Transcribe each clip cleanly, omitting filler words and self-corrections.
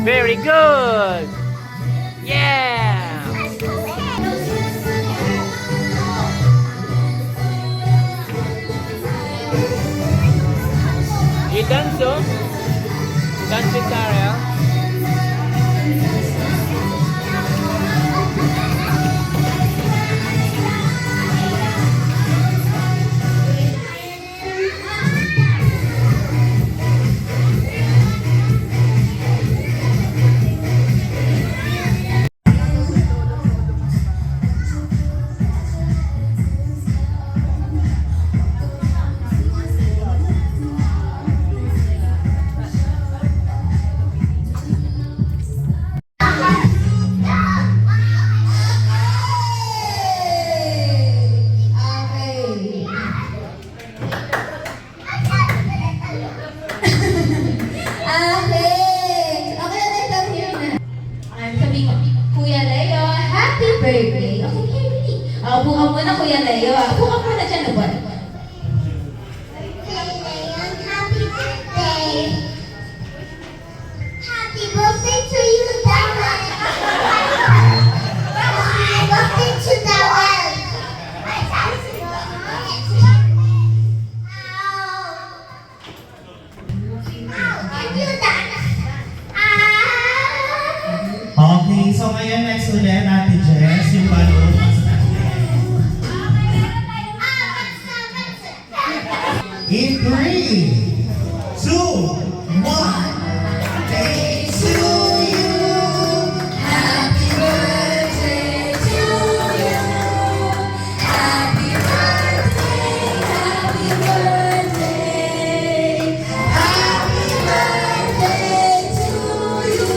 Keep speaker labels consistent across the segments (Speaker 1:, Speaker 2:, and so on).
Speaker 1: Very good! Yeah! You dance, oh? Dance with Ariel?
Speaker 2: Birthday. Okay, Henry. Upo ka muna, Kuya Leo. Upo ka muna dyan, Ubo.
Speaker 3: Happy birthday! Happy birthday to you, Darren! Happy birthday to Darren!
Speaker 4: Okay, so ngayon next ulit natin Jess, yung balloon. In 3, 2, 1. Day to you.
Speaker 2: Happy birthday to you. Happy birthday, happy birthday. Happy birthday to you.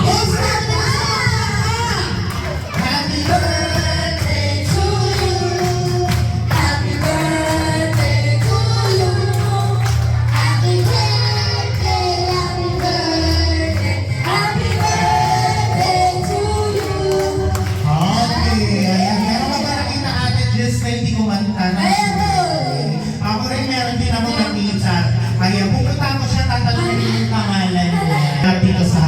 Speaker 2: It's the
Speaker 4: Happy birthday to you.
Speaker 2: Happy birthday to you. Happy birthday, happy birthday. Happy birthday to you.
Speaker 4: Okay, ayan. Meron ka ba nakita ate Jess na hindi kumanta na?
Speaker 2: Meron.
Speaker 4: Ako rin meron din ako nakita. Kaya pupunta ko siya, tatanungin yung pangalan niya. Dito sa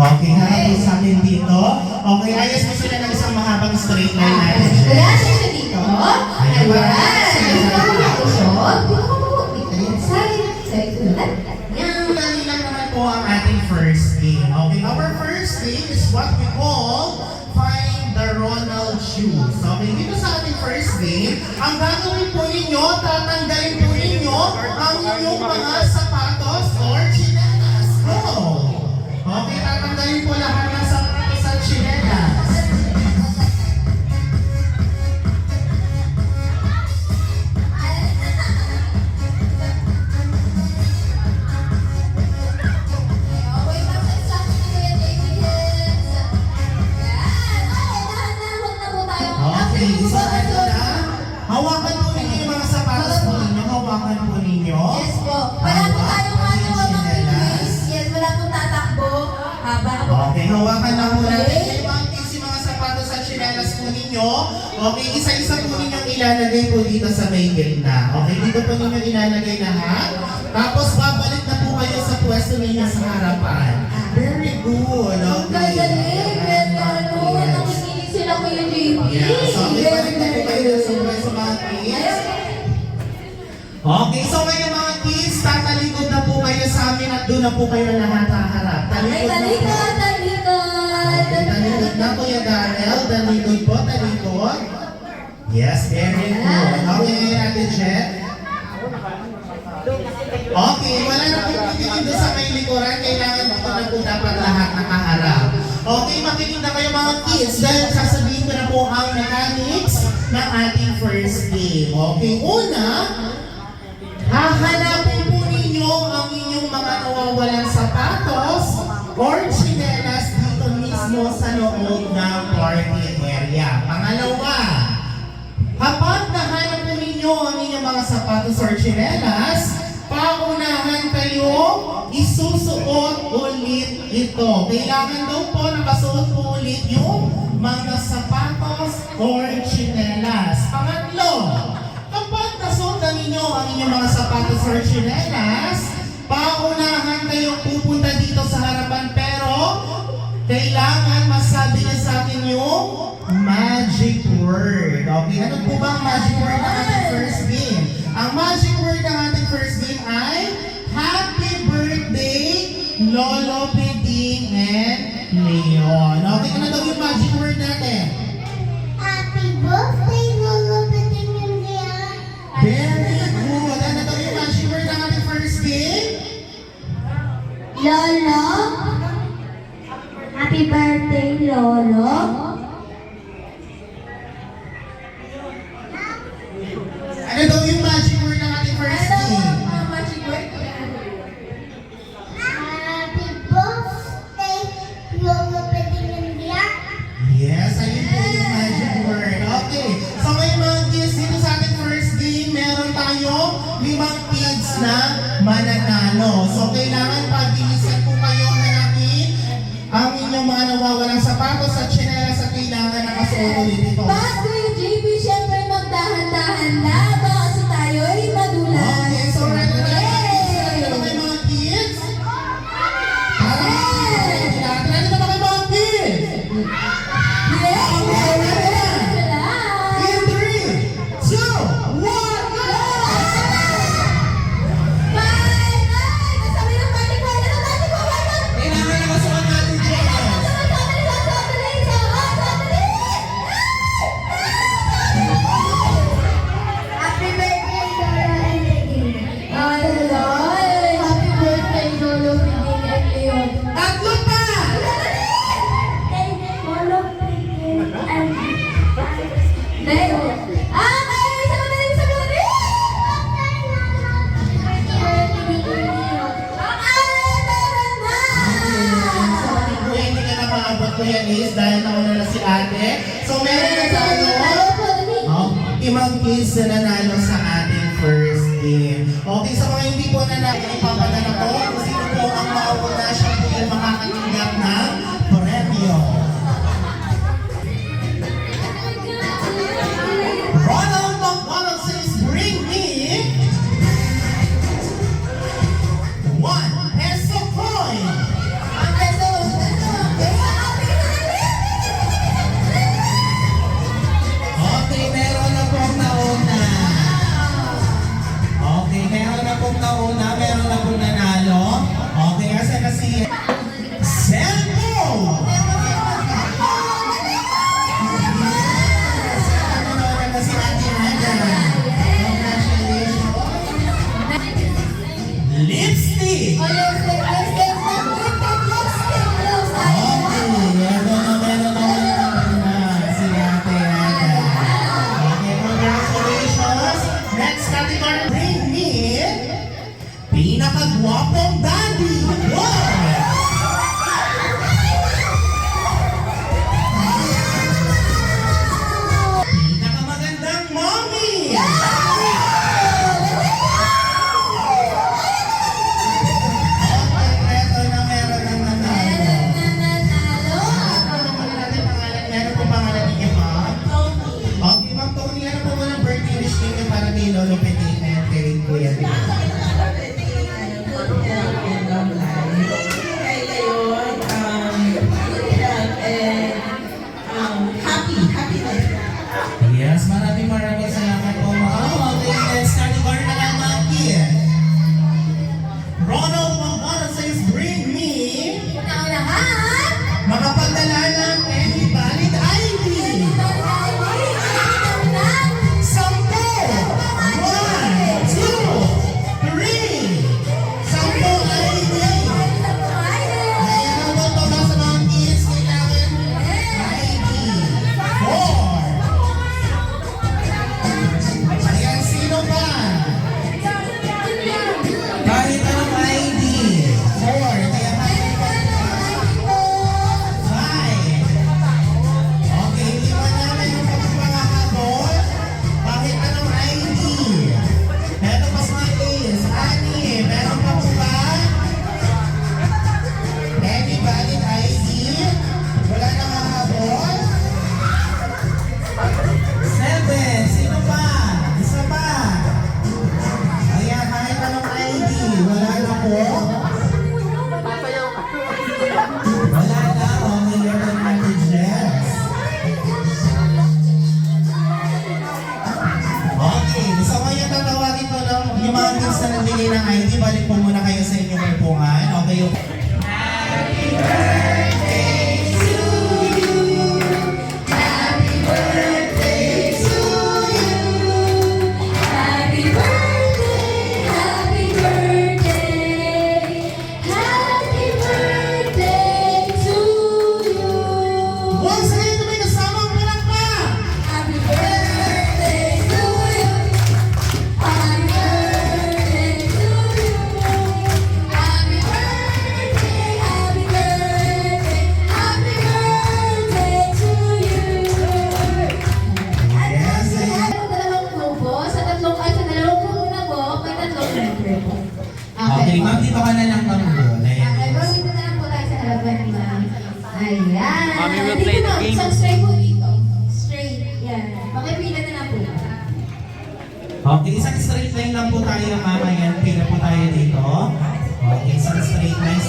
Speaker 4: okay, harap po sa akin dito. Okay, ayos mo sila ng isang mahabang straight line natin.
Speaker 2: Wala siya dito. Ayan. Dito ako nausot. Dito ako mabukitin. Side to left.
Speaker 4: Ngayon, dali lang naman po ang ating first game. Okay, our first game is what we call Find the Ronald Shoes. Okay, dito sa ating first game, ang gagawin po ninyo, tatanggalin po ninyo ang inyong mga sapatos or chinelas. Go! Okay, tatanggalin po lahat ng sapatos at chinelas. Okay, isa ito na. Hawakan po ninyo yung mga sapatos po ninyo. Hawakan po ninyo.
Speaker 2: Yes po. Wala po tayong habang quiz. Yes, wala pong tatakbo.
Speaker 4: Okay, hawakan na muna ninyo yung mga sapatos at chinelas po ninyo. Okay, isa-isa po ninyong ilalagay po dito sa may gitna. Okay, dito po ninyo ilalagay lahat. Tapos babalik na po kayo sa pwesto ninyo sa harapan. Very good.
Speaker 2: Ang
Speaker 4: Okay.
Speaker 2: gagaling. Ano, nakikinig sila ko yung JP.
Speaker 4: Yeah, so okay, balik na po kayo sa pwesto mga kids. Okay, so ngayon mga kids, tatalikod na po kayo sa amin at doon na po kayo lahat haharap.
Speaker 2: Ay, talikod, talikod.
Speaker 4: Talikod na Kuya Darrell, talikod po, talikod. Yes, very good. Okay, Ate Jet. Okay, wala na po titingin doon sa may likuran. Kailangan po na po dapat lahat nakaharap. Okay, makinig na kayo mga kids dahil sasabihin ko na po ang mechanics ng ating first game. Okay, una, hahanapin po ninyo ang inyong mga nawawalang sapatos or tsinelas dito mismo sa loob ng party area. Pangalawa, kapag nahanap po ninyo ang inyong mga sapatos or tsinelas, paunahan kayo isusuot ulit ito. Kailangan daw po nakasuot po ulit yung mga sapatos or tsinelas. Pangatlo, kapag nasuot na ninyo ang inyong mga sapatos or tsinelas, paunahan kayong pupunta dito sa harapan pero kailangan masabi niya sa akin yung magic word. Okay, ano po ba ang magic word ng ating first game? Ang magic word ng ating first game ay Happy Birthday, Lolo Peding and Leon. Okay, ano daw yung magic word natin?
Speaker 3: Happy birthday, Lolo Peding and Leon.
Speaker 4: Very good. Ano daw yung magic word ng ating first game?
Speaker 3: Lolo. Happy birthday, Lolo.
Speaker 4: Ano daw yung magic word ng ating first game?
Speaker 2: Magic word?
Speaker 3: Happy birthday, Lolo Peding and Leon.
Speaker 4: Yes, ayun po yung magic word. Okay. So ngayon mga kids, dito sa ating first game, meron tayo 5 kids na mananalo. So kailangan pabilisan po kayo hanapin ang inyong mga nawawalang sapatos at tsinelas at kailangan nakasuot ulit ito.
Speaker 2: Bago yung JB, syempre magdahan-dahan na. Baka kasi tayo ay madulas.
Speaker 4: Okay, so ready na tayo. Ready na ba kayo mga kids? Ready na ba kayo mga kids?
Speaker 2: Yes!
Speaker 4: Okay, ready na.
Speaker 2: Yes!
Speaker 4: In 3, 2, 1, go!
Speaker 2: Bye! Ay! Nasabi ng magic word! Ano magic word?
Speaker 4: Kailangan nakasuot natin dyan.
Speaker 3: Happy birthday, Lolo and Peding.
Speaker 2: Happy birthday, Lolo Peding and Leon.
Speaker 4: Tatlo pa!
Speaker 3: Lolo Peding and
Speaker 2: Leo. Kayo! Isa pa na sa lori! Meron na!
Speaker 4: Kung hindi ka na maabot ko yan is dahil nauna na si ate. So meron na tayo. Imang kids na nanalo sa ating first game. Okay, sa mga hindi po nanalo, ipapadala ko kung sino po ang mauna siya po yung makakatanggap ng premyo. Ronald McDonald says, bring me 1 peso coin.
Speaker 2: Ang peso!
Speaker 4: Okay, meron na pong nauna. Okay, meron na pong nauna, meron na pong nanalo. Okay, asa na si Cellphone! Nanonood na si Ate Ana. Congratulations. Lipstick!
Speaker 2: Lipstick! Lipstick! Lipstick!
Speaker 4: Okay, meron na si Ate Ana. Okay, congratulations. Next category, bring me pinakagwapong daddy. Wow! Pinakamagandang mommy. Okay, eto na meron ng nanalo. Meron po pangalan niya, ma'am? Okay, ma'am Tony, ano po muna birthday wish niyo para kay Lolo Petit and kay Kuya Vic? Yes, maraming salamat po, ma'am. Okay, next category na lang, mga kids. Ronald McDonald says, bring me makapagdala ng any valid ID. 10! 1, 2, 3, yung mga kids na nagbigay ng ID, balik po muna kayo sa inyong upuan. Okay, yung...
Speaker 3: Happy birthday, happy birthday, happy birthday to you.
Speaker 4: Once again, may kasamang palakpak!
Speaker 3: Happy birthday to you. Happy birthday to you. Happy birthday, happy birthday, happy birthday to you.
Speaker 4: Yes,
Speaker 3: At dalawang grupo, sa dalawang grupo na po, may tatlong member po.
Speaker 4: Okay, ma'am, dito ka na lang tanggol.
Speaker 3: Okay,
Speaker 4: Ayan.
Speaker 3: bro, dito na lang po tayo sa harapan ni ma'am. Ayan.
Speaker 1: Mommy will
Speaker 3: Dito
Speaker 1: play the
Speaker 3: na,
Speaker 1: game.
Speaker 3: isang straight po dito. Straight. Yan. Pakipila na lang po.
Speaker 4: Okay, isang straight line lang po tayo, ma'am. Ayan, pila po tayo dito. Okay, isang straight line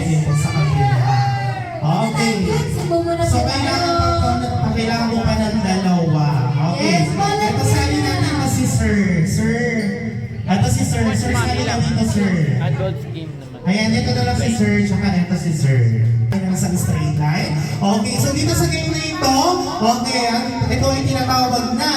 Speaker 4: din po sa kabila. Okay. So, kailangan mo pa ng dalawa. Okay.
Speaker 3: Yes, wala
Speaker 4: Ito sali natin na si Sir. Sir. Ito si Sir. Sir, sali lang dito, Sir.
Speaker 1: Adults game naman.
Speaker 4: Ayan, ito na lang si Sir, tsaka ito si Sir. Ayan, sa straight line. Okay, so dito sa game na ito, okay, ito ay tinatawag na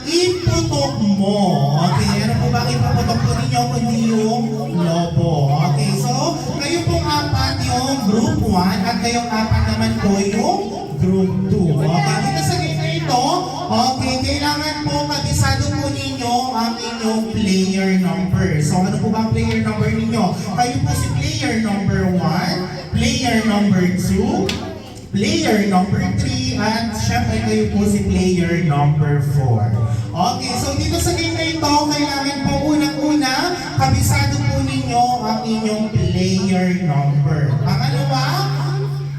Speaker 4: iputok mo. Okay, ano po ba ang iputok po ninyo kundi yung lobo? Okay, so kayo pong apat yung group 1 at kayong apat naman po yung group 2. Okay, dito sa game na ito, okay, kailangan po kabisado po ninyo ang inyong player number. So ano po ba ang player number ninyo? Kayo po si player number 1, player number 2, player number 3, at syempre kayo po si player number 4. Okay, so dito sa game na ito, kailangan po unang-una, kabisado po ninyo ang inyong player number. Pangalawa,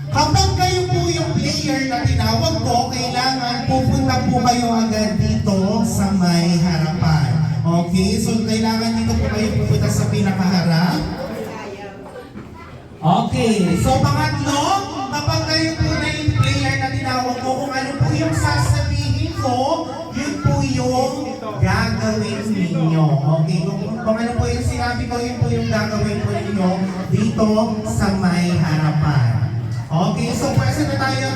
Speaker 4: kapag kayo po yung player na tinawag ko, kailangan pupunta po kayo agad dito sa may harapan. Okay, so kailangan dito po kayo pupunta sa pinakaharap. Okay, so pangatlo, kapag kayo po na yung player na tinawag ko, kung ano po yung sasabihin ko, yun po yung gagawin ninyo. Okay, kung ano po yung sinabi ko, yun po yung gagawin po ninyo dito sa may harapan. Okay, so pwede na tayo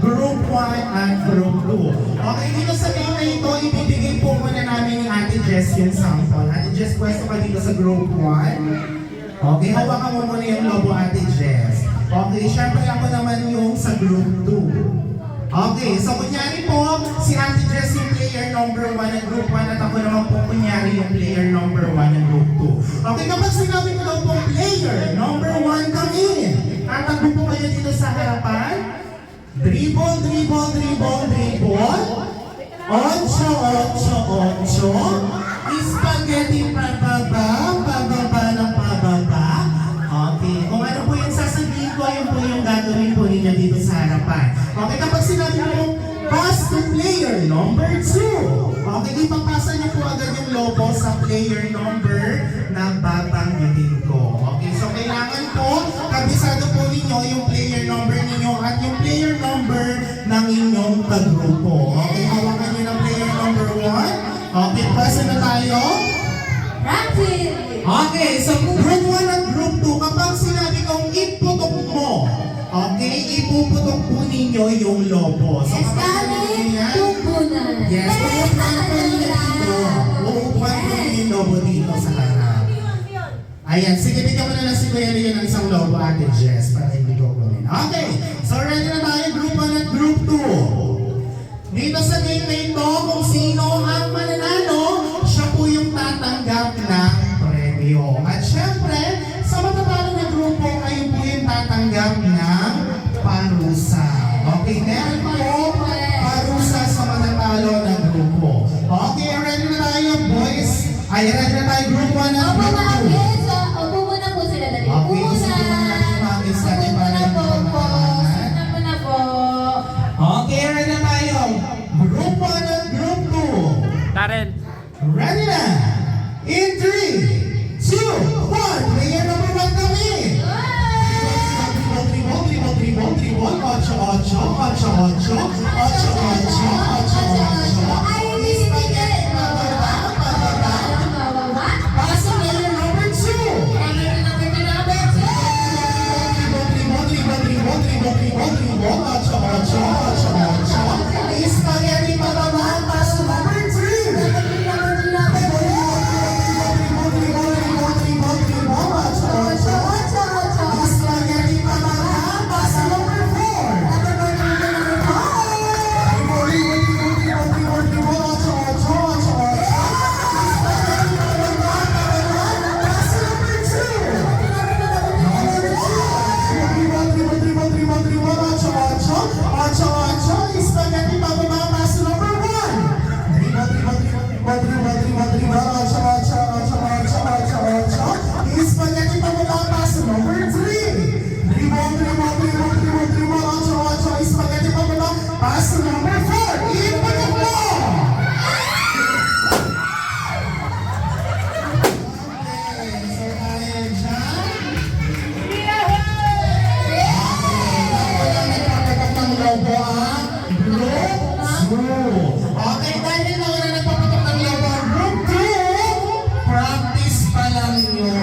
Speaker 4: group 1 at group 2. Okay, dito sa game na ito, ibibigay po muna namin ni Ate Jess yung sample. Ate Jess, pwesto ka dito sa group 1. Okay, hawakan mo muna yung lobo, Ate Jess. Okay, syempre ako naman yung sa group 2. Okay, so kunyari po, si Ate Jess yung player number 1 ng group 1 at ako naman po kunyari yung player number 1 ng group 2. Okay, kapag sinabi ko daw po player number 1 kami, tatakbo po kayo dito sa harapan. Dribble, dribble, dribble, dribble. 8, 8, 8. Spaghetti pababa, pababa ng pababa. Okay, kung ano po yung sasabihin ko, yun po yung gagawin po ninyo dito sa harapan. Okay, kapag sinabi mo, pass to player number 2. Okay, ipapasa niyo po agad yung lobo sa player number na babanggitin ko. Okay, so kailangan po, kabisado po ninyo yung player number ninyo at yung player number ng inyong kagrupo. Okay, hawakan niyo ng player number 1. Okay, pasa na tayo.
Speaker 3: Practice!
Speaker 4: Okay, so group 1 at group 2, kapag sinabi kong iputok mo, okay, ipuputok po ninyo yung lobo. So
Speaker 3: Yes,
Speaker 4: kapag
Speaker 3: kami,
Speaker 4: sinabi niya,
Speaker 3: tumpunan.
Speaker 4: yes, uupuan po ninyo dito. Uupuan po ninyo yung lobo dito sa harap. Ayan, sige, bigyan mo na lang si Kuya Leo ng isang lobo, Ate Jess, para hindi ko kunin. Okay, so ready na tayo, group 1 at group 2. Dito sa game na ito, kung sino ang mananalo, siya po yung tatanggap ng premyo. At syempre, sa matatalo na grupo, kayo po yung tatanggap ng parusa. Okay, meron po parusa sa matatalo na grupo. Okay, ready na tayo, boys? Ay, ready na tayo, group 1 at
Speaker 3: Opo,
Speaker 4: group 2.
Speaker 3: mga kids. Opo muna po sila dali. Opo
Speaker 4: Okay,
Speaker 3: muna.
Speaker 4: sige muna natin mga kids natin
Speaker 3: Opo
Speaker 4: para
Speaker 3: muna
Speaker 4: hindi
Speaker 3: po.
Speaker 4: ko makalaman.
Speaker 3: Sana muna po.
Speaker 4: Okay, ready na tayo. Group 1 at group 2.
Speaker 1: Taren.
Speaker 4: Ready na! In 3, 2, 1, player number 1 kami! Dribble, dribble, dribble, dribble, 8, 8, 8, 8, 8, 8, 8, 8, 8.
Speaker 3: Ay, hindi.
Speaker 4: Pababa, pababa,
Speaker 3: Pababa.
Speaker 4: Spaghetti pababa, pass to number 3. Dribble, spaghetti pababa, pass to number 4. Ipatok mo! Okay, dahil na wala nagpapatok ng logo ang group 2, practice pa lang yun.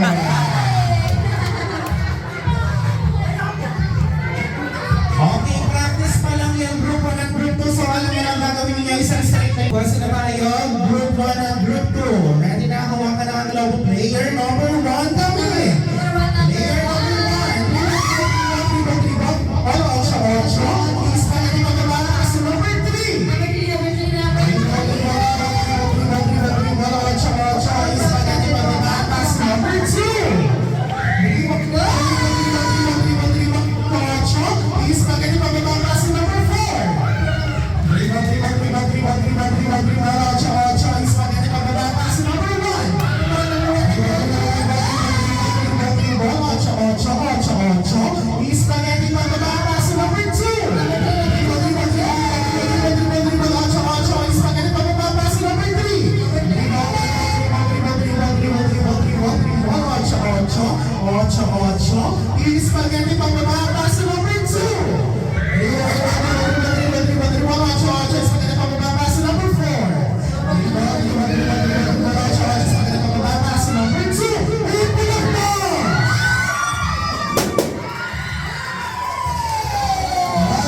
Speaker 4: Okay, practice pa lang yung group 1 at group 2. So alam mo na ang gagawin niyo isang straight line. Kung sino ba yun? Group 1 at group 2. Ready na, hawakan na ang logo. Player number 1 kami. Player number 1. Ocho. Please, pagdating magkabala kasi number 3. Spaghetti pababa, pass to number 2. Spaghetti pababa, pass to number 4. Spaghetti pababa, pass to number 2. Ipiyak mo!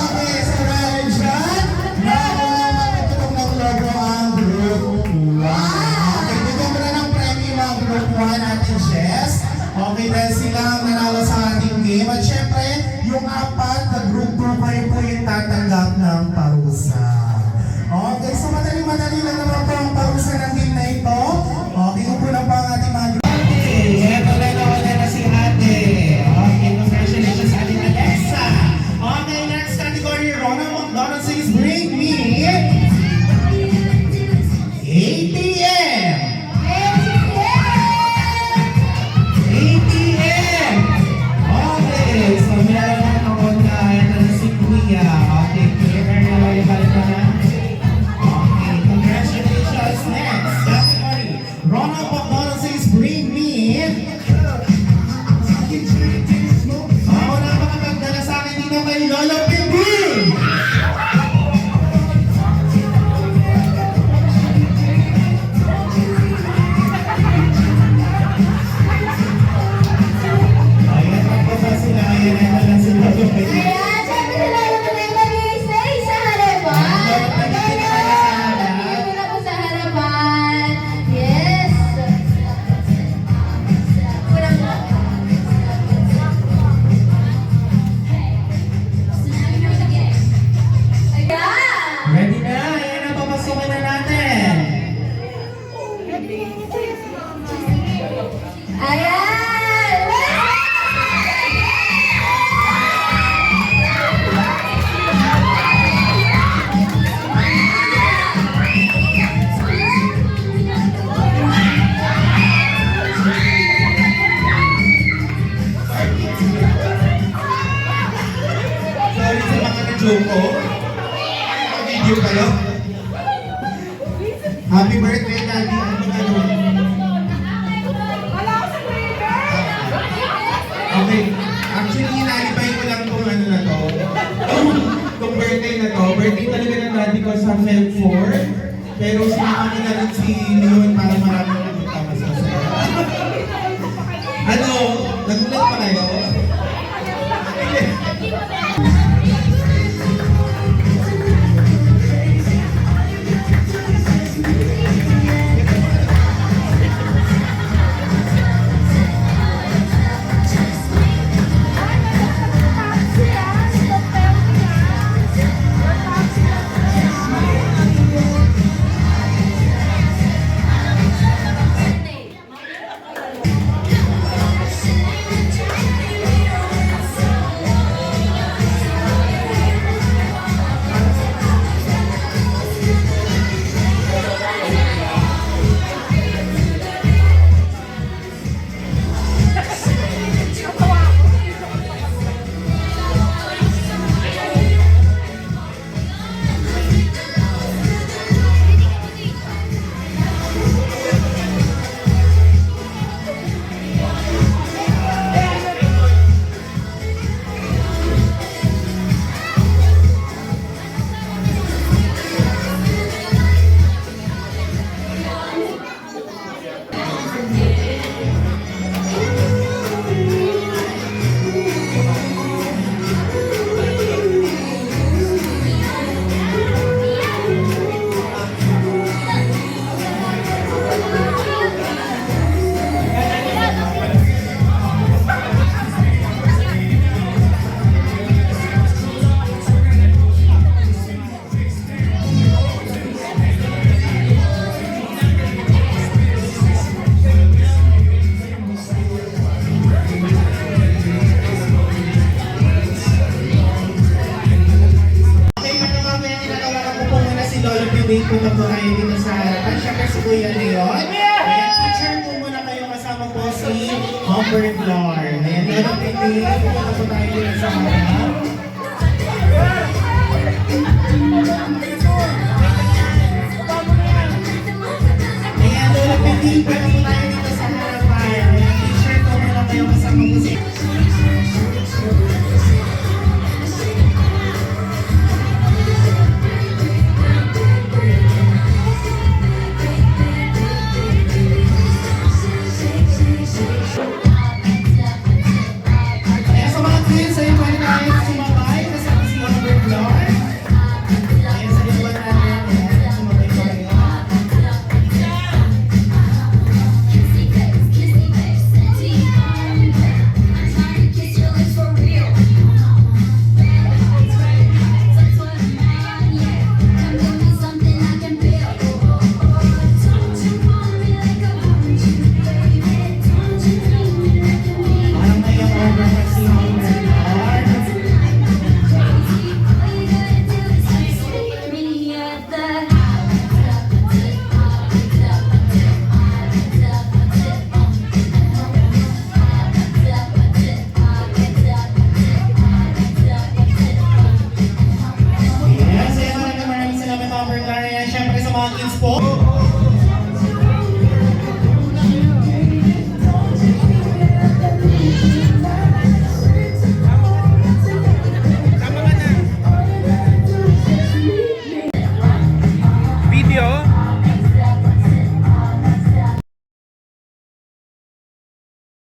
Speaker 4: Okay, so dahil dyan, nakakatulong ng logo ang group 1. Okay, bigyan mo na ng premyo ang group 1 natin, Jess. Okay, dahil sila ang nanalo sa ating game. At syempre, yung 4 na group 2 kayo po yung tatanggap ng parusa. Okay, so madali-madali lang naman po ang parusa ng game na ito. Okay, upo na po ang ating mga group. Okay, eto na nawala na si ate. Okay, congratulations sa ating Alexa. Okay, next category, Ronald McDonald says, bring me ATM. ATM! Okay, so meron na ako na ito na si Kuya. Okay, Kuya Carmelo, yung balik pa na. Okay, congratulations. Next category, Ronald McDonald says, bring me. Ako na makapagdala sa akin dito kay Lolo Pinguin. Ayan na po ba sila? Ayan na lang sila.
Speaker 3: Ayan, sabi nila yung mag-i-stay sa harapan. Pagkakita na po sa harapan. Yes. Kurang mo. Ayan.
Speaker 4: Ready na? Ayan na, papasukin na natin.
Speaker 3: Ayan.
Speaker 4: Sorry sa mga na-joke ko. Video kayo. Happy birthday, Daddy. Ano ba gano'n? Okay. Actually, inalibay ko lang kung ano na to. Kung birthday na to. Birthday talaga ng daddy ko sa Feb 4. Pero sinama ko na rin si Leon para maraming pumunta masasaya. Ano? Nagulat pa kayo? Kuya Leon. Ayan, teacher po muna kayo kasama po si Humber Floor. Ayan, Lola Piti, pumunta po tayo dito sa harap. Ayan, Lola Piti, pwede po tayo dito sa harapan. Ayan, teacher po muna kayo kasama po si